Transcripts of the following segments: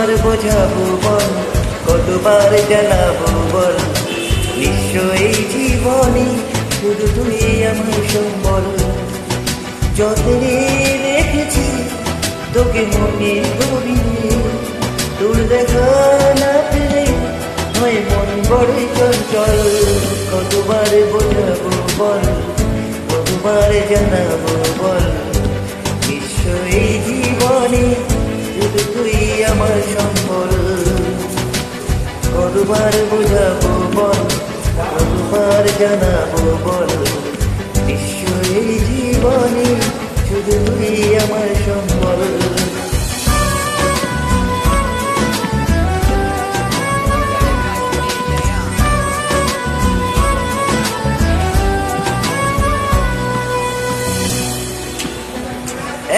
কতবার বোঝাবো বল, কতবার জানাবো বল, নিশ্চয়ই জীবনে শুধু তুই আমার সম্বল। যতনে রেখেছি তোকে মনের গভীরে, তোর দেখা না পেলে হয় মন বড়ই চঞ্চল। কতবার বোঝাবো বল, কতবার জানাবো বল, নিশ্চয়ই জীবনে শুধু তুই আমার সম্বল। কতবার বোঝাবো বল, কতবার জানাবো বল, নিশ্চয়ই জীবনে শুধু তুই আমার সম্বল।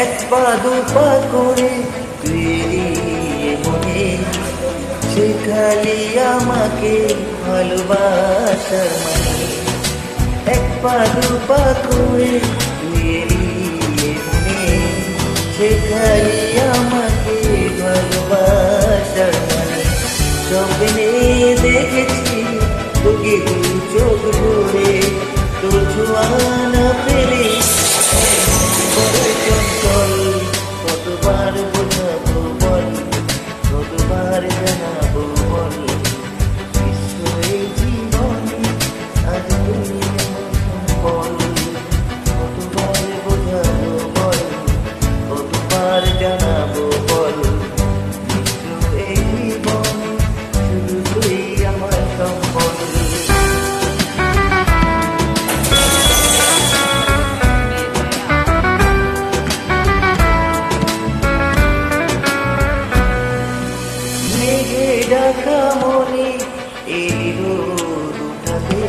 এক পা দু পা করে তুই এলিয়ে মনে, শেখালি আমাকে ভালোবাসার মানে। এক পা দু পা করে তুই এলিয়ে মনে, শেখালি আমাকে ভালোবাসার মানে। স্বপ্নে দেখেছি তোকে দু চোখ ভরে, তোর ছোঁয়া না পেলে চঞ্চল। কতবার বোঝাবো বল, কতবার জানাবো বল, নিশ্চয়ই জীবনে আজ তুই আমার সম্বল। কতবার বোঝাবো বল, কতবার জানাবো বল, নিশ্চয়ই জীবনে শুধু তুই আমার সম্বল। ডাকা মনে এই রোদ উঠাতে,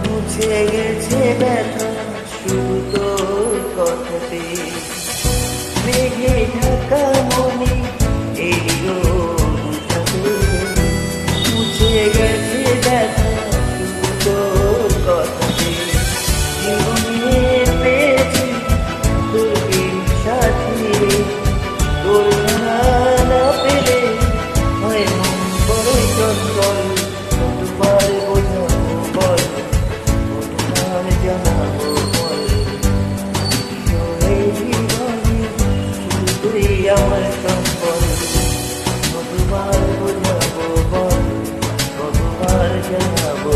মুছে গেছে ব্যথা শুধু তোর কথাতে। মেঘে ঢাকা মনে এই রোদ উঠাতে, মুছে গেছে ব্যথা শুধু তোর কথাতে। জীবনে পেয়েছি তোর সাথী, তোর না পেলে হয় মন বড়ই চঞ্চল। কতবার বোঝাবো বল, কতবার জানাবো বল, নিশ্চয়ই জীবনে শুধু তুই আমার সম্বল। কতবার বোঝাবো বল, কতবার জানাবো